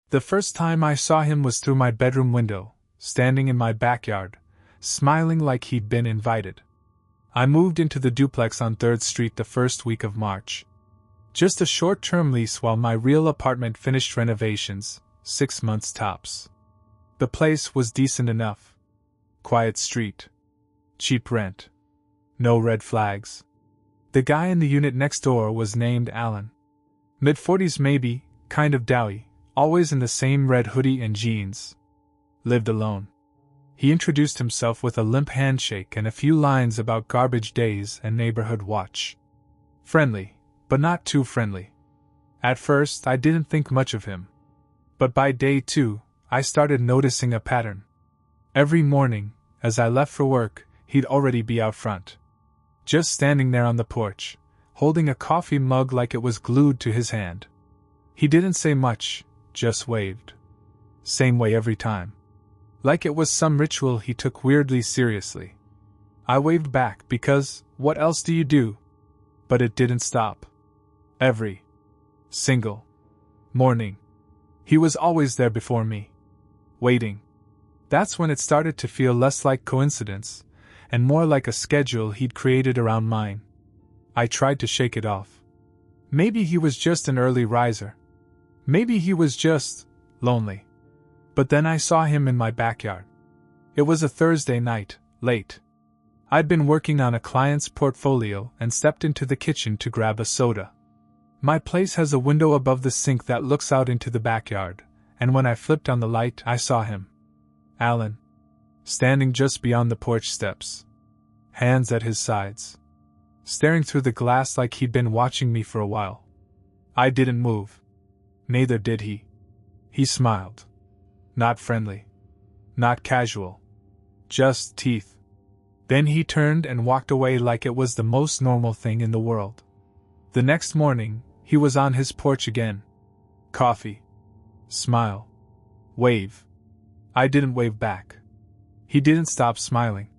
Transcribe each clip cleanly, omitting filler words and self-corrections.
The first time I saw him was through my bedroom window, standing in my backyard, smiling like he'd been invited. I moved into the duplex on 3rd Street the first week of March. Just a short-term lease while my real apartment finished renovations, 6 months tops. The place was decent enough. Quiet street. Cheap rent. No red flags. The guy in the unit next door was named Alan. Mid-40s maybe, kind of doughy, always in the same red hoodie and jeans. Lived alone. He introduced himself with a limp handshake and a few lines about garbage days and neighborhood watch. Friendly, but not too friendly. At first, I didn't think much of him. But by day 2, I started noticing a pattern. Every morning, as I left for work, he'd already be out front. Just standing there on the porch, holding a coffee mug like it was glued to his hand. He didn't say much, just waved. Same way every time. Like it was some ritual he took weirdly seriously. I waved back because, what else do you do? But it didn't stop. Every single morning. He was always there before me. Waiting. That's when it started to feel less like coincidence, and more like a schedule he'd created around mine. I tried to shake it off. Maybe he was just an early riser. Maybe he was just lonely. But then I saw him in my backyard. It was a Thursday night, late. I'd been working on a client's portfolio and stepped into the kitchen to grab a soda. My place has a window above the sink that looks out into the backyard, and when I flipped on the light, I saw him. Alan. Standing just beyond the porch steps. Hands at his sides. Staring through the glass like he'd been watching me for a while. I didn't move. Neither did he. He smiled. Not friendly. Not casual. Just teeth. Then he turned and walked away like it was the most normal thing in the world. The next morning, he was on his porch again. Coffee. Smile. Wave. I didn't wave back. He didn't stop smiling.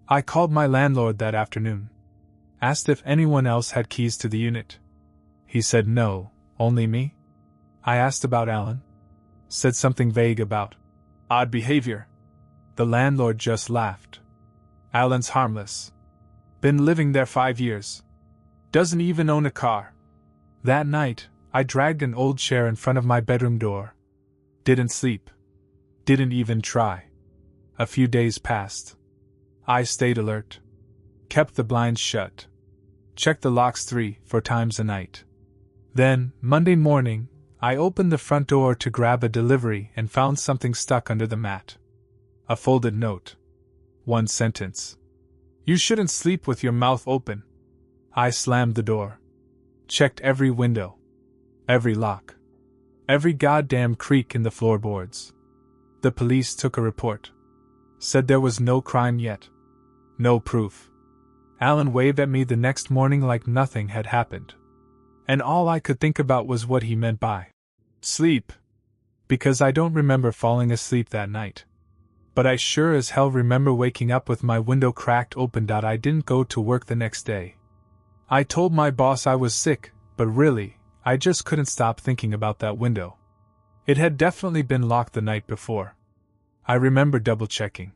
I called my landlord that afternoon. Asked if anyone else had keys to the unit. He said no, only me. I asked about Alan. Said something vague about odd behavior. The landlord just laughed. Alan's harmless. Been living there 5 years. Doesn't even own a car. That night, I dragged an old chair in front of my bedroom door. Didn't sleep. Didn't even try. A few days passed. I stayed alert. Kept the blinds shut. Checked the locks 3-4 times a night. Then, Monday morning, I opened the front door to grab a delivery and found something stuck under the mat. A folded note. 1 sentence. You shouldn't sleep with your mouth open. I slammed the door. Checked every window. Every lock. Every goddamn creak in the floorboards. The police took a report. Said there was no crime yet. No proof. Alan waved at me the next morning like nothing had happened. And all I could think about was what he meant by sleep. Because I don't remember falling asleep that night. But I sure as hell remember waking up with my window cracked open. I didn't go to work the next day. I told my boss I was sick, but really, I just couldn't stop thinking about that window. It had definitely been locked the night before. I remember double-checking.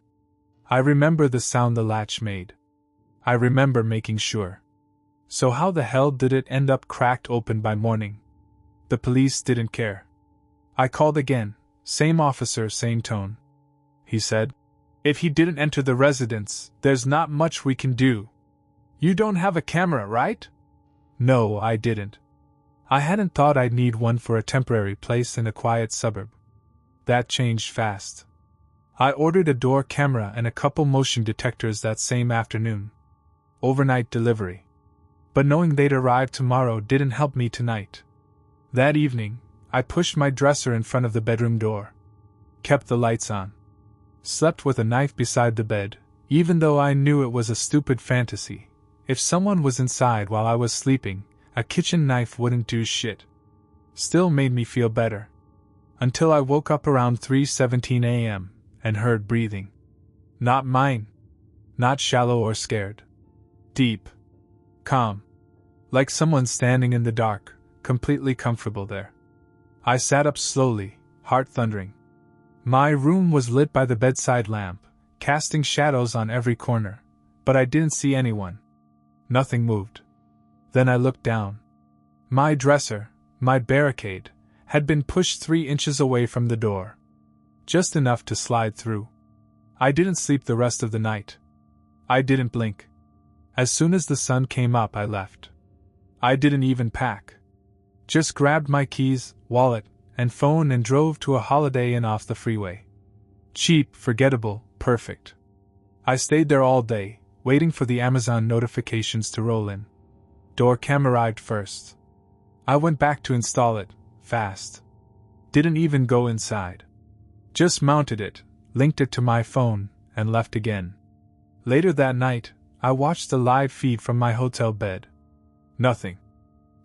I remember the sound the latch made. I remember making sure. So how the hell did it end up cracked open by morning? The police didn't care. I called again, same officer, same tone. He said, if he didn't enter the residence, there's not much we can do. You don't have a camera, right? No, I didn't. I hadn't thought I'd need one for a temporary place in a quiet suburb. That changed fast. I ordered a door camera and a couple motion detectors that same afternoon. Overnight delivery. But knowing they'd arrive tomorrow didn't help me tonight. That evening, I pushed my dresser in front of the bedroom door. Kept the lights on. Slept with a knife beside the bed, even though I knew it was a stupid fantasy. If someone was inside while I was sleeping, a kitchen knife wouldn't do shit. Still made me feel better. Until I woke up around 3:17 a.m. and heard breathing. Not mine. Not shallow or scared. Deep. Calm. Like someone standing in the dark, completely comfortable there. I sat up slowly, heart thundering. My room was lit by the bedside lamp, casting shadows on every corner, but I didn't see anyone. Nothing moved. Then I looked down. My dresser, my barricade, had been pushed 3 inches away from the door. Just enough to slide through. I didn't sleep the rest of the night. I didn't blink. As soon as the sun came up, I left. I didn't even pack. Just grabbed my keys, wallet, and phone and drove to a Holiday Inn off the freeway. Cheap, forgettable, perfect. I stayed there all day, waiting for the Amazon notifications to roll in. Door cam arrived first. I went back to install it, fast. Didn't even go inside. Just mounted it, linked it to my phone, and left again. Later that night, I watched a live feed from my hotel bed. Nothing.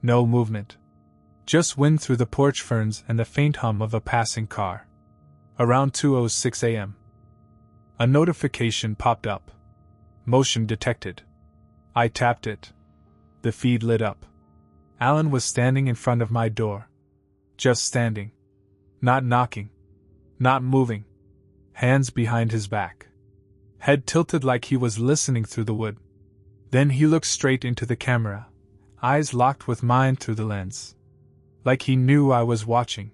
No movement. Just wind through the porch ferns and the faint hum of a passing car. Around 2:06 a.m. A notification popped up. Motion detected. I tapped it. The feed lit up. Alan was standing in front of my door. Just standing. Not knocking. Not moving. Hands behind his back. Head tilted like he was listening through the wood. Then he looked straight into the camera, eyes locked with mine through the lens. Like he knew I was watching.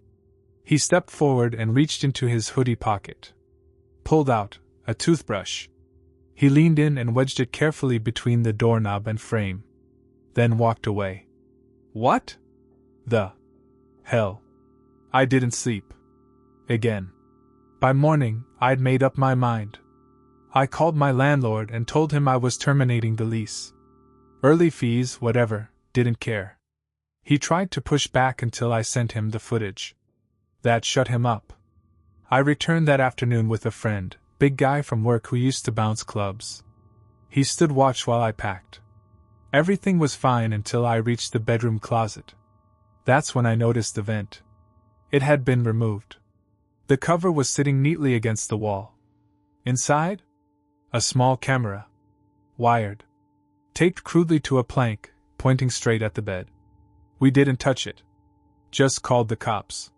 He stepped forward and reached into his hoodie pocket. Pulled out a toothbrush. He leaned in and wedged it carefully between the doorknob and frame. Then walked away. What the hell? I didn't sleep. Again. By morning, I'd made up my mind. I called my landlord and told him I was terminating the lease. Early fees, whatever, didn't care. He tried to push back until I sent him the footage. That shut him up. I returned that afternoon with a friend, big guy from work who used to bounce clubs. He stood watch while I packed. Everything was fine until I reached the bedroom closet. That's when I noticed the vent. It had been removed. The cover was sitting neatly against the wall. Inside? A small camera. Wired. Taped crudely to a plank, pointing straight at the bed. We didn't touch it. Just called the cops.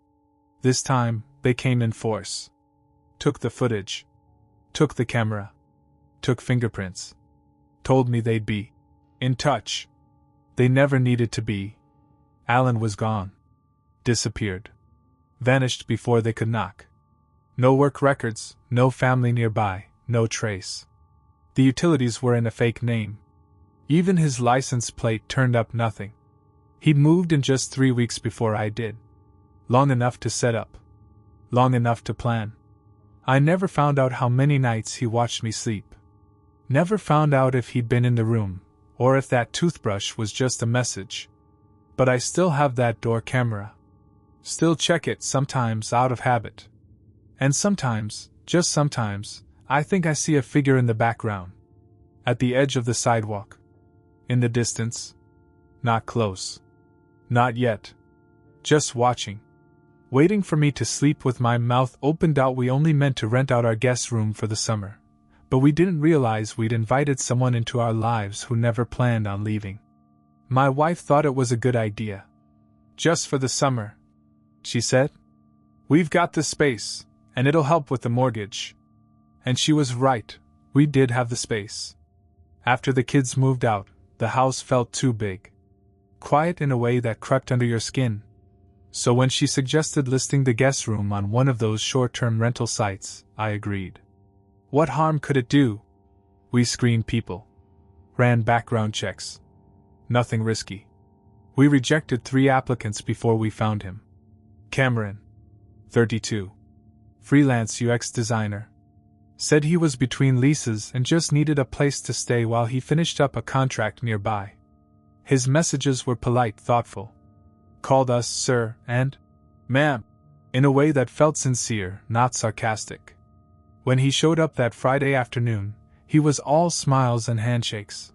This time, they came in force. Took the footage. Took the camera. Took fingerprints. Told me they'd be in touch. They never needed to be. Alan was gone. Disappeared. Vanished before they could knock. No work records, no family nearby, no trace. The utilities were in a fake name. Even his license plate turned up nothing. He'd moved in just 3 weeks before I did. Long enough to set up. Long enough to plan. I never found out how many nights he watched me sleep. Never found out if he'd been in the room, or if that toothbrush was just a message. But I still have that door camera. Still check it sometimes out of habit. And sometimes, just sometimes, I think I see a figure in the background. At the edge of the sidewalk. In the distance. Not close. Not yet. Just watching. Waiting for me to sleep with my mouth opened out. We only meant to rent out our guest room for the summer. But we didn't realize we'd invited someone into our lives who never planned on leaving. My wife thought it was a good idea. Just for the summer, she said. We've got the space, and it'll help with the mortgage. And she was right, we did have the space. After the kids moved out, the house felt too big. Quiet in a way that crept under your skin. So when she suggested listing the guest room on one of those short-term rental sites, I agreed. What harm could it do? We screened people. Ran background checks. Nothing risky. We rejected 3 applicants before we found him. Cameron, 32. Freelance UX designer. Said he was between leases and just needed a place to stay while he finished up a contract nearby. His messages were polite, thoughtful. Called us sir and ma'am, in a way that felt sincere, not sarcastic. When he showed up that Friday afternoon, he was all smiles and handshakes.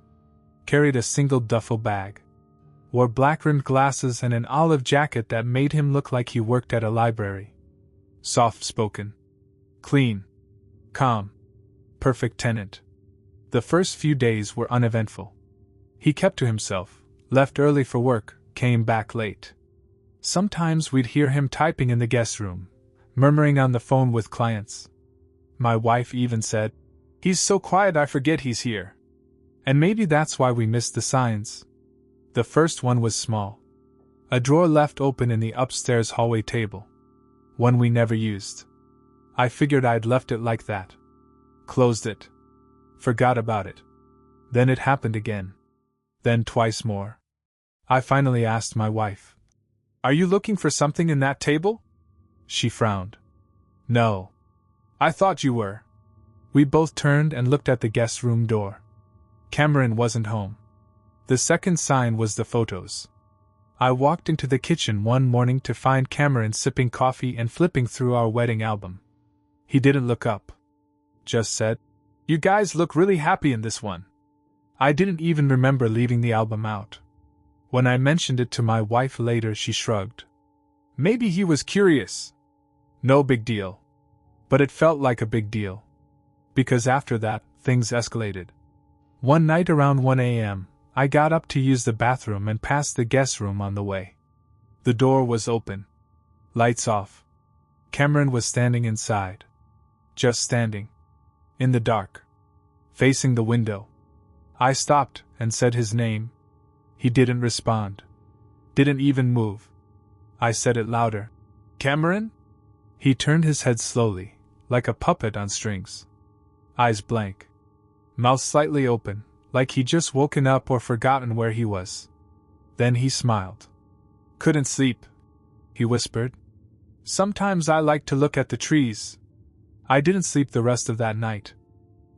Carried a single duffel bag. Wore black-rimmed glasses and an olive jacket that made him look like he worked at a library. Soft-spoken. Clean. Calm. Perfect tenant. The first few days were uneventful. He kept to himself, left early for work, came back late. Sometimes we'd hear him typing in the guest room, murmuring on the phone with clients. My wife even said, "He's so quiet I forget he's here." And maybe that's why we missed the signs. The first one was small. A drawer left open in the upstairs hallway table. One we never used. I figured I'd left it like that. Closed it. Forgot about it. Then it happened again. Then twice more. I finally asked my wife, "Are you looking for something in that table?" She frowned. "No. I thought you were." We both turned and looked at the guest room door. Cameron wasn't home. The second sign was the photos. I walked into the kitchen one morning to find Cameron sipping coffee and flipping through our wedding album. He didn't look up. Just said, "You guys look really happy in this one." I didn't even remember leaving the album out. When I mentioned it to my wife later, she shrugged. Maybe he was curious. No big deal. But it felt like a big deal. Because after that, things escalated. One night around 1 a.m., I got up to use the bathroom and passed the guest room on the way. The door was open. Lights off. Cameron was standing inside. Just standing. In the dark. Facing the window. I stopped and said his name. He didn't respond. Didn't even move. I said it louder. "Cameron?" He turned his head slowly, like a puppet on strings. Eyes blank. Mouth slightly open, like he'd just woken up or forgotten where he was. Then he smiled. "Couldn't sleep," he whispered. "Sometimes I like to look at the trees." I didn't sleep the rest of that night.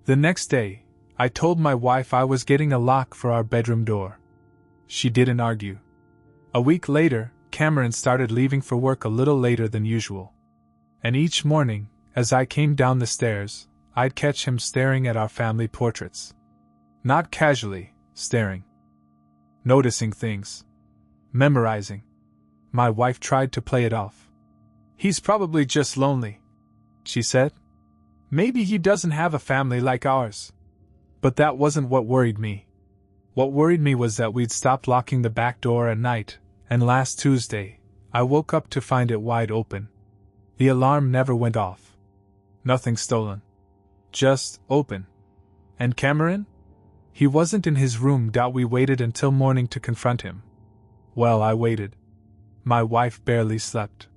The next day, I told my wife I was getting a lock for our bedroom door. She didn't argue. A week later, Cameron started leaving for work a little later than usual. And each morning, as I came down the stairs, I'd catch him staring at our family portraits. Not casually, staring. Noticing things. Memorizing. My wife tried to play it off. "He's probably just lonely," she said. "Maybe he doesn't have a family like ours." But that wasn't what worried me. What worried me was that we'd stopped locking the back door at night, and last Tuesday, I woke up to find it wide open. The alarm never went off. Nothing stolen. Just open. And Cameron? He wasn't in his room. We waited until morning to confront him. Well, I waited. My wife barely slept.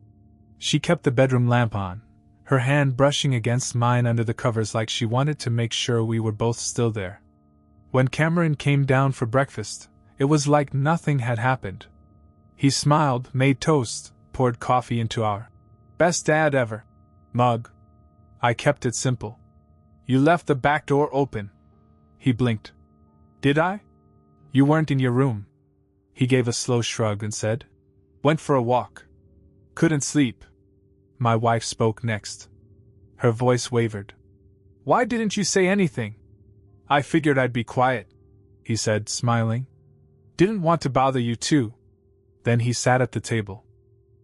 She kept the bedroom lamp on, her hand brushing against mine under the covers like she wanted to make sure we were both still there. When Cameron came down for breakfast, it was like nothing had happened. He smiled, made toast, poured coffee into our best dad ever mug. I kept it simple. "You left the back door open." He blinked. "Did I? You weren't in your room." He gave a slow shrug and said, "Went for a walk. Couldn't sleep." My wife spoke next. Her voice wavered. "Why didn't you say anything?" "I figured I'd be quiet," he said, smiling. "Didn't want to bother you too." Then he sat at the table.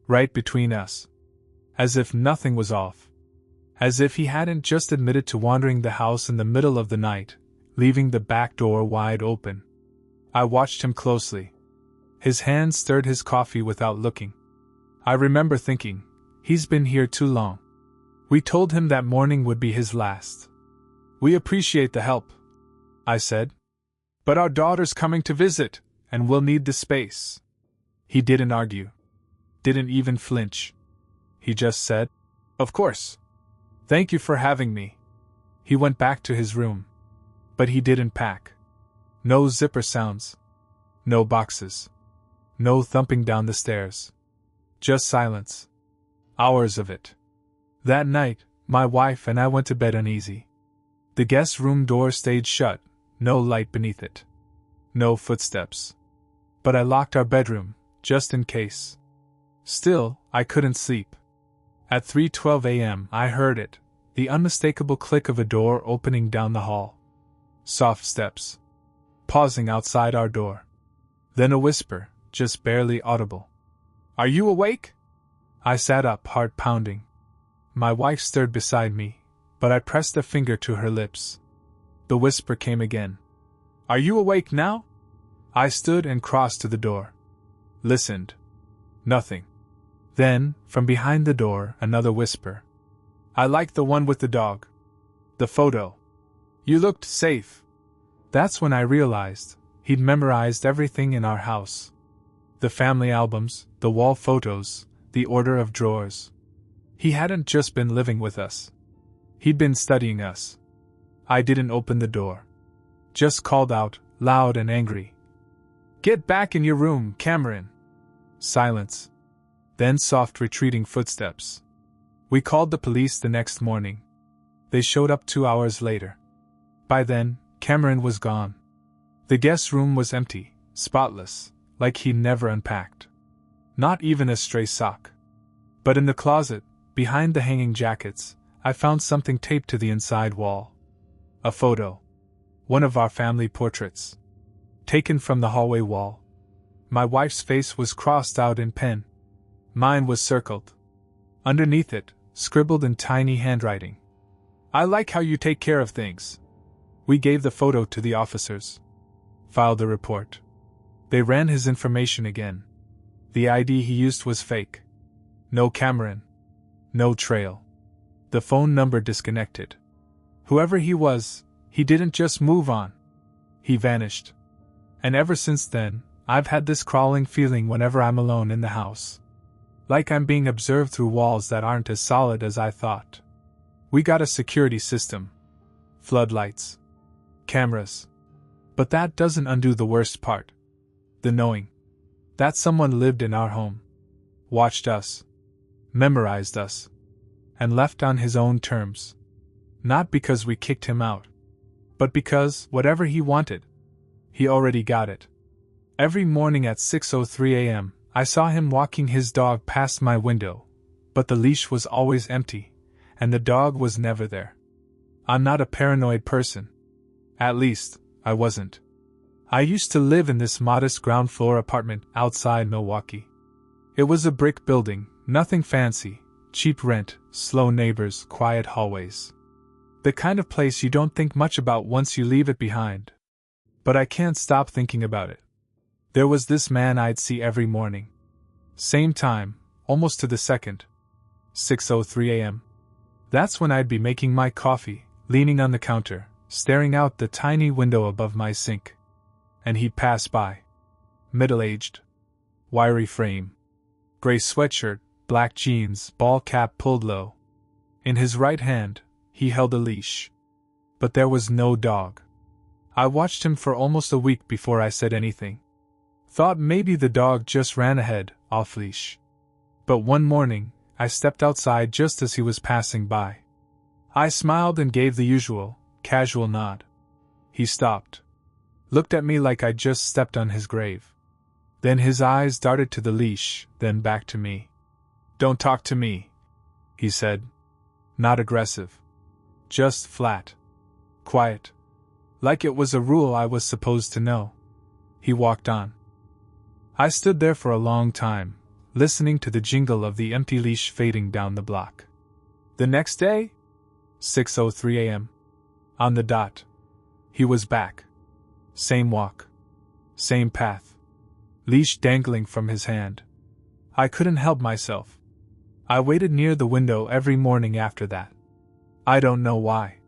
Right between us. As if nothing was off. As if he hadn't just admitted to wandering the house in the middle of the night, leaving the back door wide open. I watched him closely. His hand stirred his coffee without looking. I remember thinking, he's been here too long. We told him that morning would be his last. "We appreciate the help," I said. "But our daughter's coming to visit, and we'll need the space." He didn't argue. Didn't even flinch. He just said, "Of course. Thank you for having me." He went back to his room. But he didn't pack. No zipper sounds. No boxes. No thumping down the stairs. Just silence. Hours of it. That night, my wife and I went to bed uneasy. The guest room door stayed shut, no light beneath it. No footsteps. But I locked our bedroom, just in case. Still, I couldn't sleep. At 3:12 a.m. I heard it, the unmistakable click of a door opening down the hall. Soft steps. Pausing outside our door. Then a whisper, just barely audible. "Are you awake?" I sat up, heart pounding. My wife stirred beside me, but I pressed a finger to her lips. The whisper came again. "Are you awake now?" I stood and crossed to the door. Listened. Nothing. Then, from behind the door, another whisper. I like the one with the dog. The photo. You looked safe. That's when I realized he'd memorized everything in our house. The family albums, the wall photos, the order of drawers. He hadn't just been living with us. He'd been studying us. I didn't open the door. Just called out, loud and angry. Get back in your room, Cameron. Silence. Then soft retreating footsteps. We called the police the next morning. They showed up 2 hours later. By then, Cameron was gone. The guest room was empty, spotless, like he'd never unpacked. Not even a stray sock. But in the closet, behind the hanging jackets, I found something taped to the inside wall. A photo. One of our family portraits. Taken from the hallway wall. My wife's face was crossed out in pen. Mine was circled. Underneath it, scribbled in tiny handwriting. I like how you take care of things. We gave the photo to the officers. Filed the report. They ran his information again. The ID he used was fake. No Cameron. No trail. The phone number disconnected. Whoever he was, he didn't just move on. He vanished. And ever since then, I've had this crawling feeling whenever I'm alone in the house. Like I'm being observed through walls that aren't as solid as I thought. We got a security system. Floodlights. Cameras. But that doesn't undo the worst part. The knowing. That someone lived in our home. Watched us. Memorized us. And left on his own terms. Not because we kicked him out. But because, whatever he wanted, he already got it. Every morning at 6:03 a.m., I saw him walking his dog past my window, but the leash was always empty, and the dog was never there. I'm not a paranoid person. At least, I wasn't. I used to live in this modest ground-floor apartment outside Milwaukee. It was a brick building, nothing fancy, cheap rent, slow neighbors, quiet hallways. The kind of place you don't think much about once you leave it behind. But I can't stop thinking about it. There was this man I'd see every morning. Same time, almost to the second. 6:03 a.m. That's when I'd be making my coffee, leaning on the counter, staring out the tiny window above my sink. And he'd pass by. Middle-aged. Wiry frame. Gray sweatshirt, black jeans, ball cap pulled low. In his right hand, he held a leash. But there was no dog. I watched him for almost a week before I said anything. Thought maybe the dog just ran ahead, off-leash. But one morning, I stepped outside just as he was passing by. I smiled and gave the usual, casual nod. He stopped. Looked at me like I'd just stepped on his grave. Then his eyes darted to the leash, then back to me. Don't talk to me, he said. Not aggressive. Just flat. Quiet. Like it was a rule I was supposed to know. He walked on. I stood there for a long time, listening to the jingle of the empty leash fading down the block. The next day? 6:03 a.m. On the dot. He was back. Same walk. Same path. Leash dangling from his hand. I couldn't help myself. I waited near the window every morning after that. I don't know why.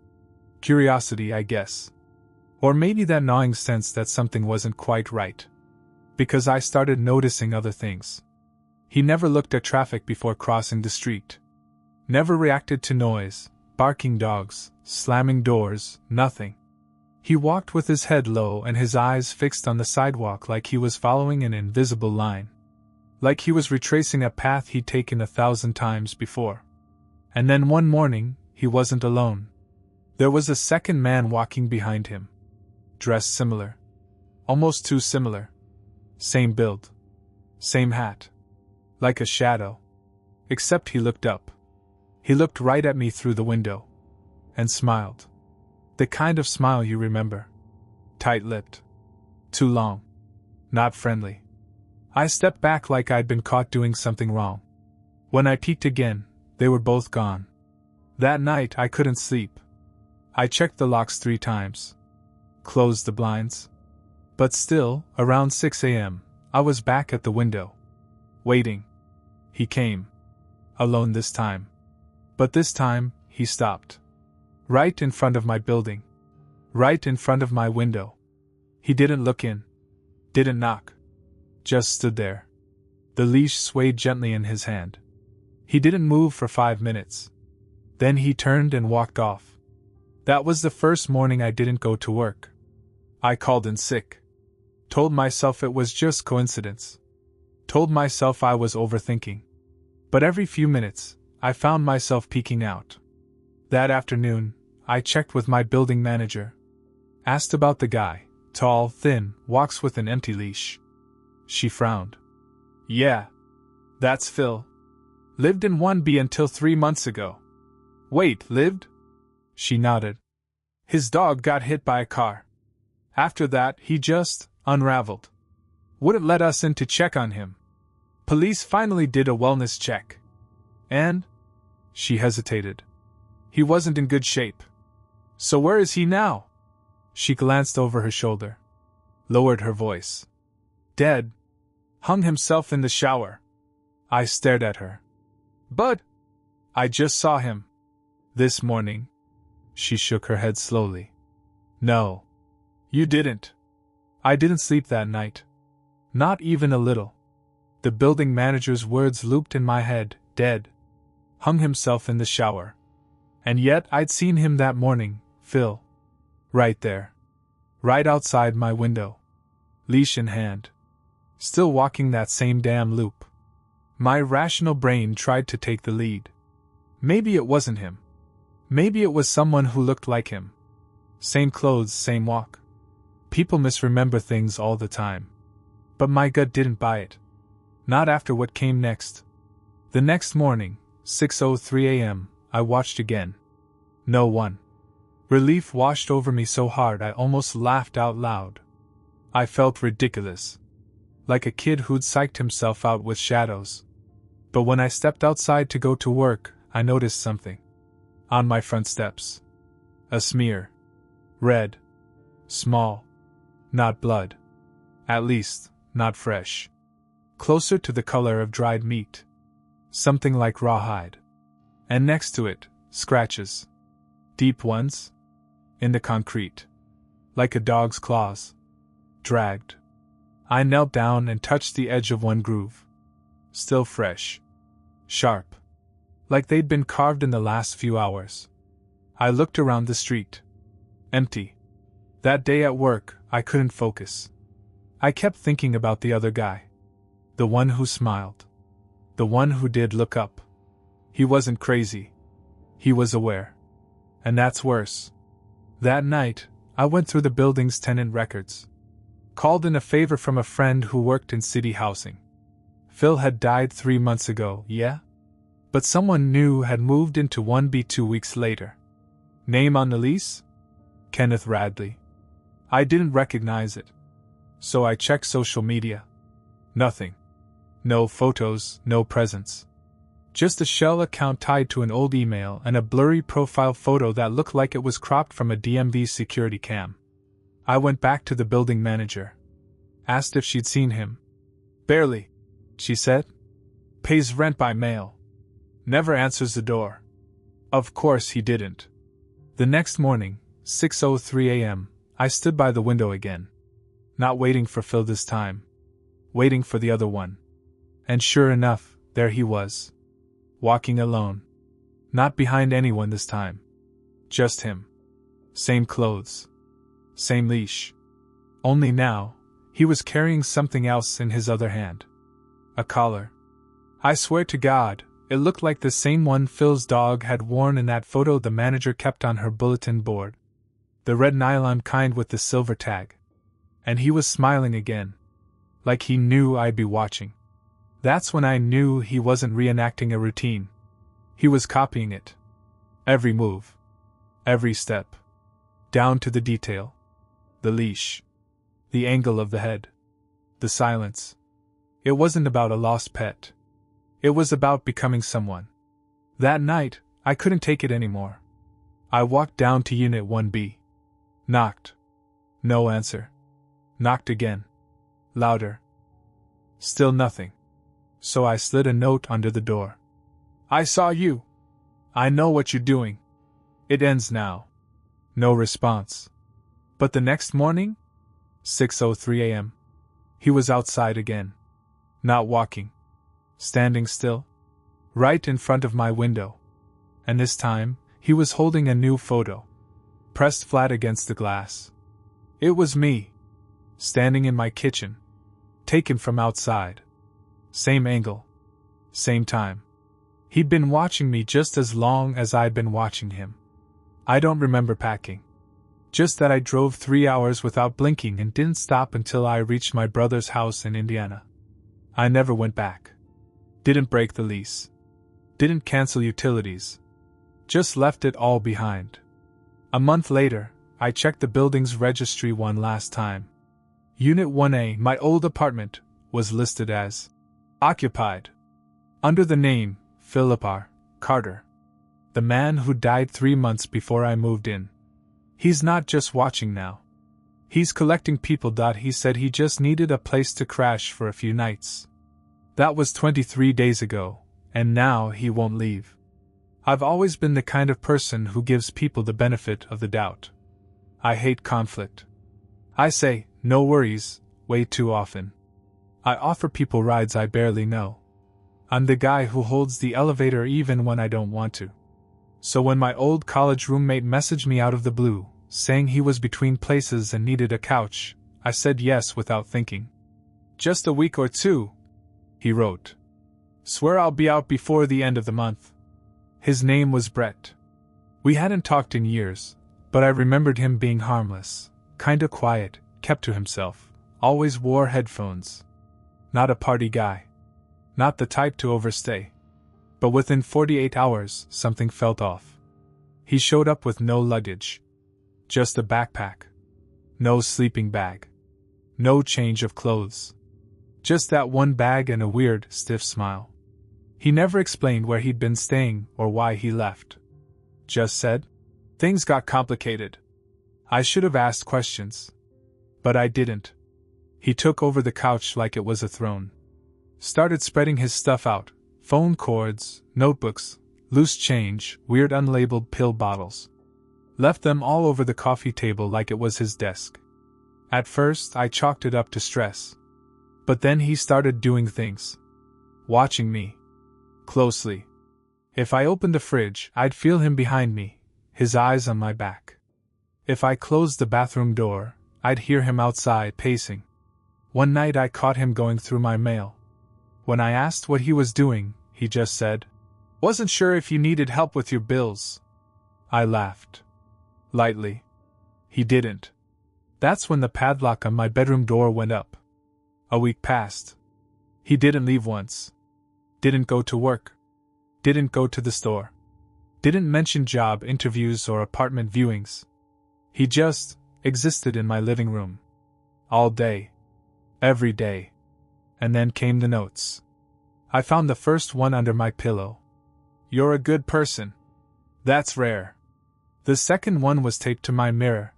Curiosity, I guess. Or maybe that gnawing sense that something wasn't quite right. Because I started noticing other things. He never looked at traffic before crossing the street. Never reacted to noise, barking dogs, slamming doors, nothing. He walked with his head low and his eyes fixed on the sidewalk like he was following an invisible line. Like he was retracing a path he'd taken 1,000 times before. And then one morning, he wasn't alone. There was a second man walking behind him. Dressed similar. Almost too similar. Same build. Same hat. Like a shadow. Except he looked up. He looked right at me through the window. And smiled. The kind of smile you remember. Tight-lipped. Too long. Not friendly. I stepped back like I'd been caught doing something wrong. When I peeked again, they were both gone. That night I couldn't sleep. I checked the locks 3 times. Closed the blinds. But still, around 6 a.m., I was back at the window. Waiting. He came. Alone this time. But this time, he stopped. Right in front of my building. Right in front of my window. He didn't look in. Didn't knock. Just stood there. The leash swayed gently in his hand. He didn't move for 5 minutes. Then he turned and walked off. That was the first morning I didn't go to work. I called in sick. Told myself it was just coincidence. Told myself I was overthinking. But every few minutes, I found myself peeking out. That afternoon, I checked with my building manager. Asked about the guy, tall, thin, walks with an empty leash. She frowned. Yeah. That's Phil. Lived in 1B until 3 months ago. Wait, lived? She nodded. His dog got hit by a car. After that, he just unraveled. Wouldn't let us in to check on him. Police finally did a wellness check. And? She hesitated. He wasn't in good shape. So where is he now? She glanced over her shoulder. Lowered her voice. Dead. Hung himself in the shower. I stared at her. But I just saw him. This morning. She shook her head slowly. No. You didn't. I didn't sleep that night. Not even a little. The building manager's words looped in my head, dead. Hung himself in the shower. And yet I'd seen him that morning, Phil. Right there. Right outside my window. Leash in hand. Still walking that same damn loop. My rational brain tried to take the lead. Maybe it wasn't him. Maybe it was someone who looked like him. Same clothes, same walk. People misremember things all the time. But my gut didn't buy it. Not after what came next. The next morning, 6:03 a.m., I watched again. No one. Relief washed over me so hard I almost laughed out loud. I felt ridiculous. Like a kid who'd psyched himself out with shadows. But when I stepped outside to go to work, I noticed something. On my front steps. A smear. Red. Small. Not blood. At least, not fresh. Closer to the color of dried meat. Something like rawhide. And next to it, scratches. Deep ones. In the concrete. Like a dog's claws. Dragged. I knelt down and touched the edge of one groove. Still fresh. Sharp. Like they'd been carved in the last few hours. I looked around the street. Empty. That day at work, I couldn't focus. I kept thinking about the other guy. The one who smiled. The one who did look up. He wasn't crazy. He was aware. And that's worse. That night, I went through the building's tenant records. Called in a favor from a friend who worked in city housing. Phil had died 3 months ago, yeah? But someone new had moved into 1B 2 weeks later. Name on the lease? Kenneth Radley. I didn't recognize it. So I checked social media. Nothing. No photos, no presence. Just a shell account tied to an old email and a blurry profile photo that looked like it was cropped from a DMV security cam. I went back to the building manager. Asked if she'd seen him. Barely, she said. Pays rent by mail. Never answers the door. Of course he didn't. The next morning, 6:03 a.m., I stood by the window again. Not waiting for Phil this time. Waiting for the other one. And sure enough, there he was. Walking alone. Not behind anyone this time. Just him. Same clothes. Same leash. Only now, he was carrying something else in his other hand. A collar. I swear to God, it looked like the same one Phil's dog had worn in that photo the manager kept on her bulletin board. The red nylon kind with the silver tag. And he was smiling again. Like he knew I'd be watching. That's when I knew he wasn't reenacting a routine. He was copying it. Every move. Every step. Down to the detail. The leash. The angle of the head. The silence. It wasn't about a lost pet. It was about becoming someone. That night, I couldn't take it anymore. I walked down to Unit 1B. Knocked. No answer. Knocked again. Louder. Still nothing. so I slid a note under the door. I saw you. I know what you're doing. It ends now. No response. But the next morning? 6:03 a.m. He was outside again. Not walking. Standing still. Right in front of my window. And this time, he was holding a new photo. Pressed flat against the glass. It was me. Standing in my kitchen. Taken from outside. Same angle. Same time. He'd been watching me just as long as I'd been watching him. I don't remember packing. Just that I drove 3 hours without blinking and didn't stop until I reached my brother's house in Indiana. I never went back. Didn't break the lease. Didn't cancel utilities. Just left it all behind. A month later, I checked the building's registry one last time. Unit 1A, my old apartment, was listed as occupied. Under the name Philip R. Carter. The man who died 3 months before I moved in. He's not just watching now. He's collecting people. He said he just needed a place to crash for a few nights. That was 23 days ago, and now he won't leave. I've always been the kind of person who gives people the benefit of the doubt. I hate conflict. I say, no worries, way too often. I offer people rides I barely know. I'm the guy who holds the elevator even when I don't want to. So when my old college roommate messaged me out of the blue, saying he was between places and needed a couch, I said yes without thinking. Just a week or two, he wrote. Swear I'll be out before the end of the month. His name was Brett. We hadn't talked in years, but I remembered him being harmless, kinda quiet, kept to himself, always wore headphones. Not a party guy. Not the type to overstay. But within 48 hours, something felt off. He showed up with no luggage. Just a backpack. No sleeping bag. No change of clothes. Just that one bag and a weird, stiff smile. He never explained where he'd been staying or why he left. Just said, things got complicated. I should have asked questions. But I didn't. He took over the couch like it was a throne. Started spreading his stuff out. Phone cords, notebooks, loose change, weird unlabeled pill bottles. Left them all over the coffee table like it was his desk. At first, I chalked it up to stress. But then he started doing things. Watching me. Closely. If I opened the fridge, I'd feel him behind me, his eyes on my back. If I closed the bathroom door, I'd hear him outside pacing. One night I caught him going through my mail. When I asked what he was doing, he just said, "Wasn't sure if you needed help with your bills." I laughed. Lightly. He didn't. That's when the padlock on my bedroom door went up. A week passed. He didn't leave once. Didn't go to work. Didn't go to the store. Didn't mention job interviews or apartment viewings. He just existed in my living room. All day. Every day. And then came the notes. I found the first one under my pillow. "You're a good person. That's rare." The second one was taped to my mirror.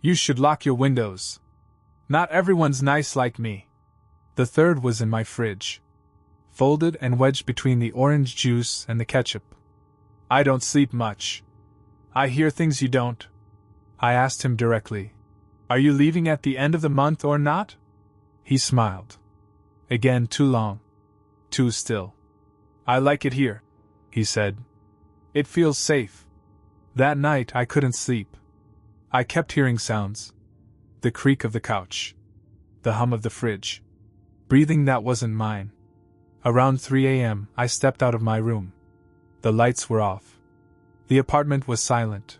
"You should lock your windows. Not everyone's nice like me." The third was in my fridge. Folded and wedged between the orange juice and the ketchup. "I don't sleep much. I hear things you don't." I asked him directly, "Are you leaving at the end of the month or not?" He smiled. Again, too long. Too still. "I like it here," he said. "It feels safe." That night I couldn't sleep. I kept hearing sounds. The creak of the couch. The hum of the fridge. Breathing that wasn't mine. Around 3 a.m. I stepped out of my room. The lights were off. The apartment was silent.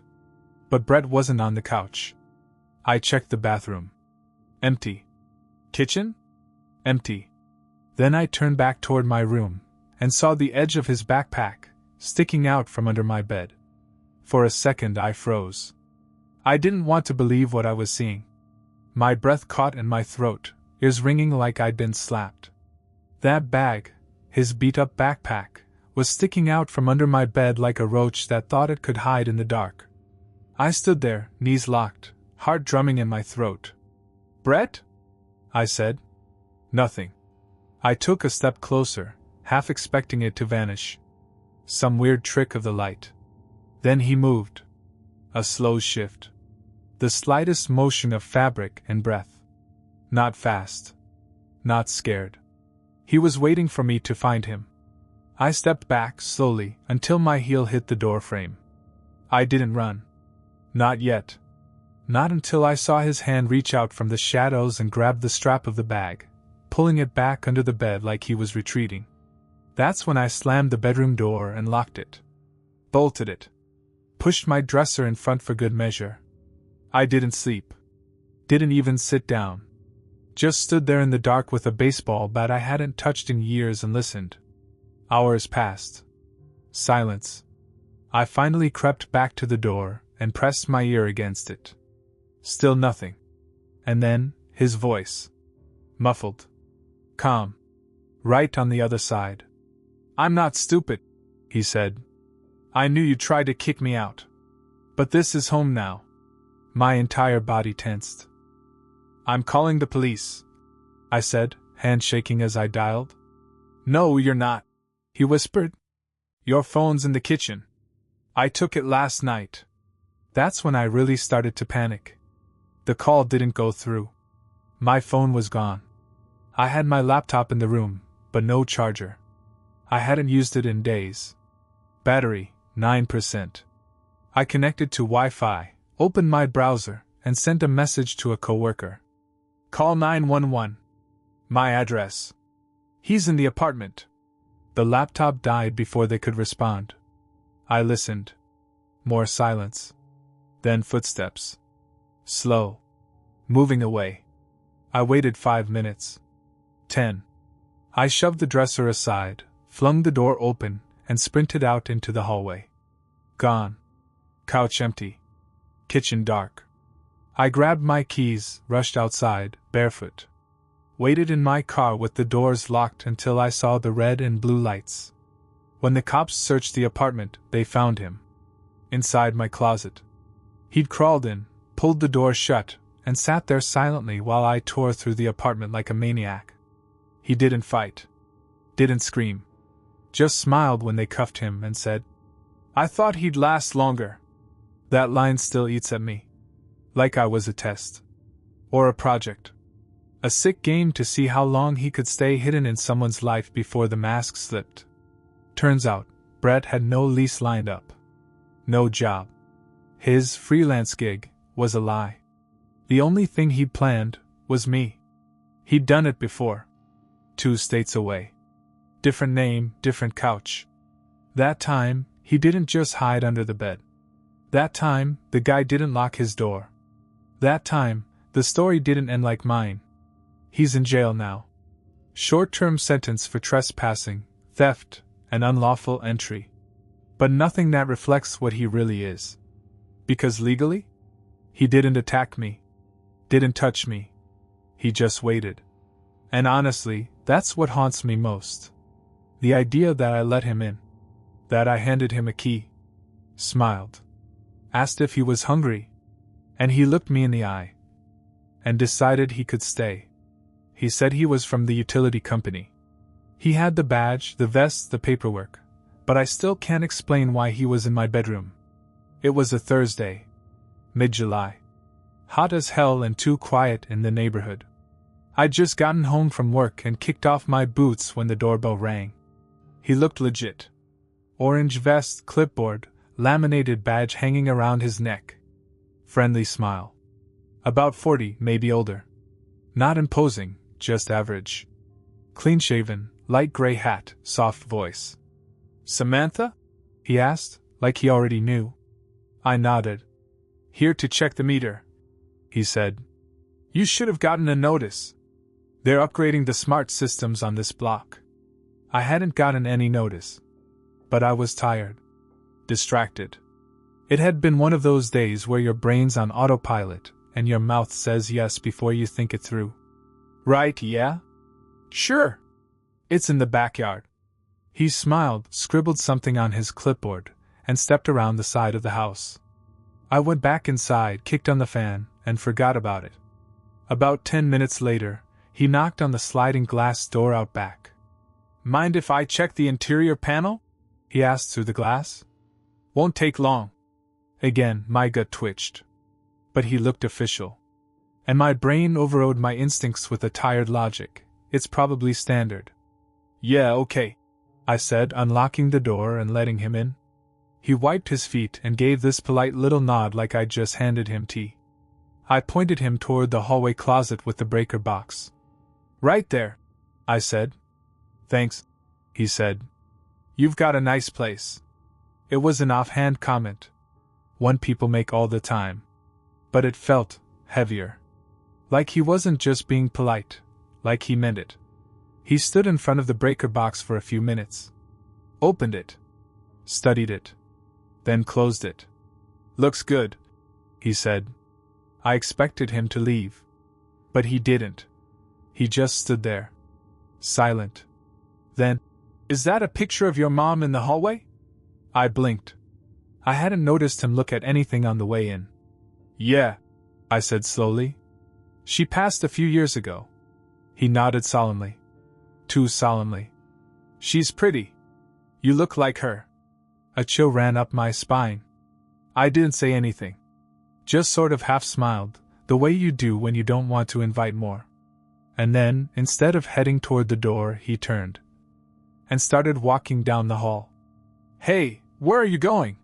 But Brett wasn't on the couch. I checked the bathroom. Empty. Kitchen? Empty. Then I turned back toward my room, and saw the edge of his backpack, sticking out from under my bed. For a second I froze. I didn't want to believe what I was seeing. My breath caught in my throat, ears ringing like I'd been slapped. That bag, his beat-up backpack, was sticking out from under my bed like a roach that thought it could hide in the dark. I stood there, knees locked, heart drumming in my throat. "Brett?" I said. "Nothing." I took a step closer, half expecting it to vanish. Some weird trick of the light. Then he moved. A slow shift. The slightest motion of fabric and breath. Not fast. Not scared. He was waiting for me to find him. I stepped back slowly until my heel hit the door frame. I didn't run. Not yet. Not until I saw his hand reach out from the shadows and grab the strap of the bag, pulling it back under the bed like he was retreating. That's when I slammed the bedroom door and locked it. Bolted it. Pushed my dresser in front for good measure. I didn't sleep. Didn't even sit down. Just stood there in the dark with a baseball bat I hadn't touched in years and listened. Hours passed. Silence. I finally crept back to the door and pressed my ear against it. Still nothing. And then, his voice. Muffled. Calm. Right on the other side. "I'm not stupid," he said. "I knew you'd try to kick me out. But this is home now." My entire body tensed. "I'm calling the police," I said, hand shaking as I dialed. "No, you're not," he whispered. "Your phone's in the kitchen. I took it last night." That's when I really started to panic. The call didn't go through. My phone was gone. I had my laptop in the room, but no charger. I hadn't used it in days. Battery, 9%. I connected to Wi-Fi, opened my browser, and sent a message to a coworker. "Call 911. My address. He's in the apartment." The laptop died before they could respond. I listened. More silence. Then footsteps. Slow. Moving away. I waited 5 minutes. 10. I shoved the dresser aside, flung the door open, and sprinted out into the hallway. Gone. Couch empty. Kitchen dark. I grabbed my keys, rushed outside, barefoot. Waited in my car with the doors locked until I saw the red and blue lights. When the cops searched the apartment, they found him. Inside my closet. He'd crawled in, pulled the door shut, and sat there silently while I tore through the apartment like a maniac. He didn't fight. Didn't scream. Just smiled when they cuffed him and said, "I thought he'd last longer." That line still eats at me. Like I was a test. Or a project. A sick game to see how long he could stay hidden in someone's life before the mask slipped. Turns out, Brett had no lease lined up. No job. His freelance gig was a lie. The only thing he'd planned was me. He'd done it before. 2 states away. Different name, different couch. That time, he didn't just hide under the bed. That time, the guy didn't lock his door. That time, the story didn't end like mine. He's in jail now. Short-term sentence for trespassing, theft, and unlawful entry. But nothing that reflects what he really is. Because legally? He didn't attack me. Didn't touch me. He just waited. And honestly, that's what haunts me most. The idea that I let him in. That I handed him a key. Smiled. Asked if he was hungry. And he looked me in the eye. And decided he could stay. He said he was from the utility company. He had the badge, the vest, the paperwork. But I still can't explain why he was in my bedroom. It was a Thursday. Mid-July. Hot as hell and too quiet in the neighborhood. I'd just gotten home from work and kicked off my boots when the doorbell rang. He looked legit. Orange vest, clipboard, laminated badge hanging around his neck. Friendly smile. About 40, maybe older. Not imposing, just average. Clean-shaven, light gray hat, soft voice. "Samantha?" he asked, like he already knew. I nodded. "Here to check the meter," he said. "You should have gotten a notice. They're upgrading the smart systems on this block." I hadn't gotten any notice. But I was tired. Distracted. It had been one of those days where your brain's on autopilot, and your mouth says yes before you think it through. "Right, yeah? Sure. It's in the backyard." He smiled, scribbled something on his clipboard, and stepped around the side of the house. I went back inside, kicked on the fan, and forgot about it. About 10 minutes later, He knocked on the sliding glass door out back. "Mind if I check the interior panel?" he asked through the glass. "Won't take long." Again, my gut twitched. But he looked official. And my brain overrode my instincts with a tired logic. It's probably standard. "Yeah, okay," I said, unlocking the door and letting him in. He wiped his feet and gave this polite little nod like I'd just handed him tea. I pointed him toward the hallway closet with the breaker box. "Right there," I said. "Thanks," he said. "You've got a nice place." It was an offhand comment, one people make all the time. But it felt heavier. Like he wasn't just being polite, like he meant it. He stood in front of the breaker box for a few minutes. Opened it. Studied it. Then closed it. "Looks good," he said. I expected him to leave. But he didn't. He just stood there. Silent. Then, "Is that a picture of your mom in the hallway?" I blinked. I hadn't noticed him look at anything on the way in. "Yeah," I said slowly. "She passed a few years ago." He nodded solemnly. Too solemnly. "She's pretty. You look like her." A chill ran up my spine. I didn't say anything. Just sort of half smiled, the way you do when you don't want to invite more. And then, instead of heading toward the door, he turned and started walking down the hall. "Hey, where are you going?"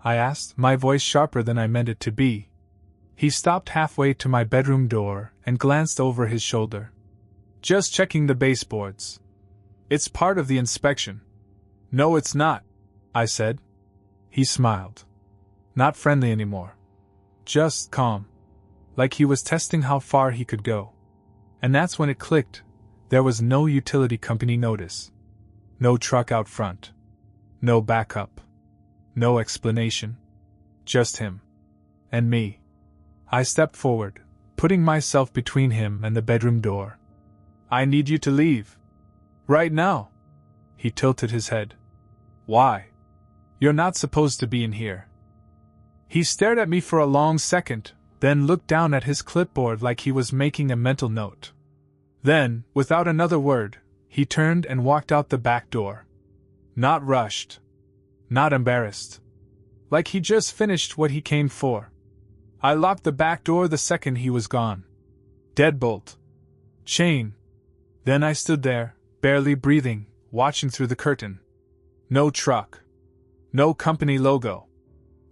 I asked, my voice sharper than I meant it to be. He stopped halfway to my bedroom door and glanced over his shoulder. "Just checking the baseboards. It's part of the inspection." "No, it's not," I said. He smiled. Not friendly anymore. Just calm. Like he was testing how far he could go. And that's when it clicked. There was no utility company notice. No truck out front. No backup. No explanation. Just him. And me. I stepped forward, putting myself between him and the bedroom door. "I need you to leave. Right now." He tilted his head. "Why? You're not supposed to be in here." He stared at me for a long second, then looked down at his clipboard like he was making a mental note. Then, without another word, he turned and walked out the back door. Not rushed. Not embarrassed. Like he just finished what he came for. I locked the back door the second he was gone. Deadbolt. Chain. Then I stood there, barely breathing, watching through the curtain. No truck. No company logo.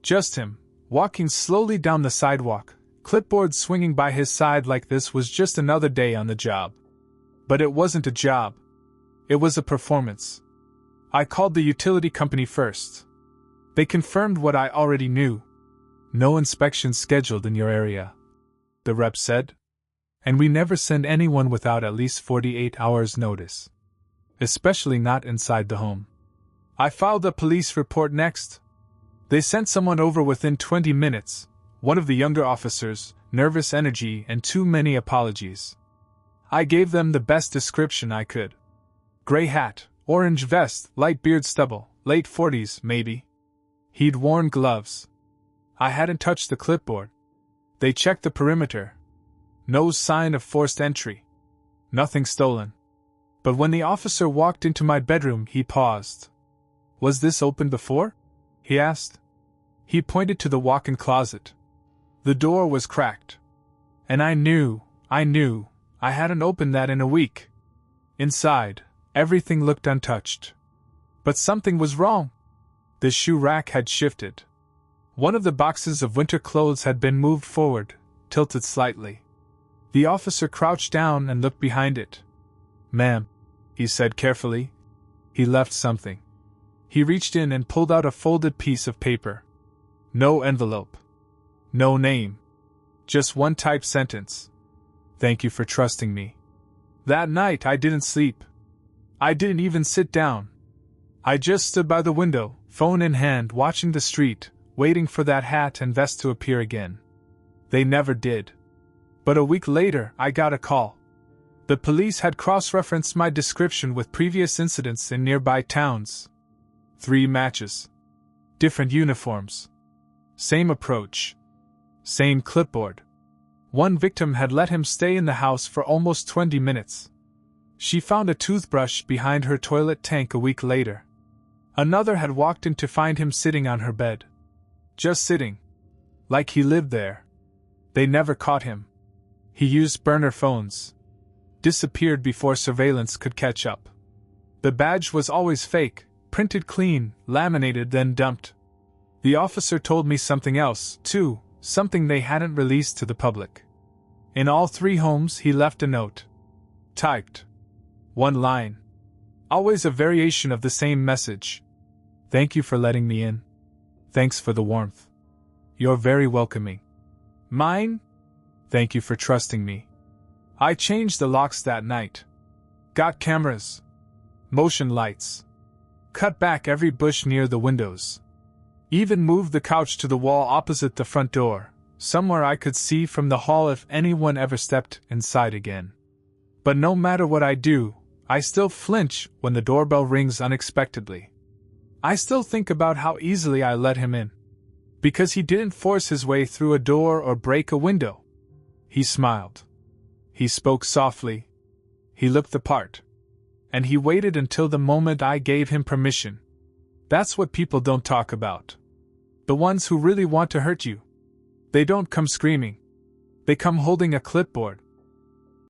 Just him, walking slowly down the sidewalk, clipboard swinging by his side like this was just another day on the job. But it wasn't a job. It was a performance. I called the utility company first. They confirmed what I already knew. "No inspections scheduled in your area," the rep said. "And we never send anyone without at least 48 hours notice. Especially not inside the home." I filed a police report next. They sent someone over within 20 minutes, one of the younger officers, nervous energy and too many apologies. I gave them the best description I could. Gray hat, orange vest, light beard stubble, late 40s, maybe. He'd worn gloves. I hadn't touched the clipboard. They checked the perimeter. No sign of forced entry. Nothing stolen. But when the officer walked into my bedroom, he paused. "Was this open before?" he asked. He pointed to the walk-in closet. The door was cracked. And I knew I hadn't opened that in a week. Inside, everything looked untouched. But something was wrong. The shoe rack had shifted. One of the boxes of winter clothes had been moved forward, tilted slightly. The officer crouched down and looked behind it. "Ma'am," he said carefully. He left something. He reached in and pulled out a folded piece of paper. No envelope. No name. Just one typed sentence. "Thank you for trusting me." That night I didn't sleep. I didn't even sit down. I just stood by the window, phone in hand, watching the street, waiting for that hat and vest to appear again. They never did. But a week later, I got a call. The police had cross-referenced my description with previous incidents in nearby towns. 3 matches. Different uniforms. Same approach. Same clipboard. One victim had let him stay in the house for almost 20 minutes. She found a toothbrush behind her toilet tank a week later. Another had walked in to find him sitting on her bed. Just sitting. Like he lived there. They never caught him. He used burner phones. Disappeared before surveillance could catch up. The badge was always fake, printed clean, laminated, then dumped. The officer told me something else, too, something they hadn't released to the public. In all 3 homes he left a note. Typed. 1 line. Always a variation of the same message. Thank you for letting me in. Thanks for the warmth. You're very welcoming. Mine? Thank you for trusting me. I changed the locks that night. Got cameras. Motion lights. Cut back every bush near the windows. Even moved the couch to the wall opposite the front door, somewhere I could see from the hall if anyone ever stepped inside again. But no matter what I do, I still flinch when the doorbell rings unexpectedly. I still think about how easily I let him in. Because he didn't force his way through a door or break a window. He smiled. He spoke softly. He looked the part. And he waited until the moment I gave him permission. That's what people don't talk about. The ones who really want to hurt you. They don't come screaming. They come holding a clipboard,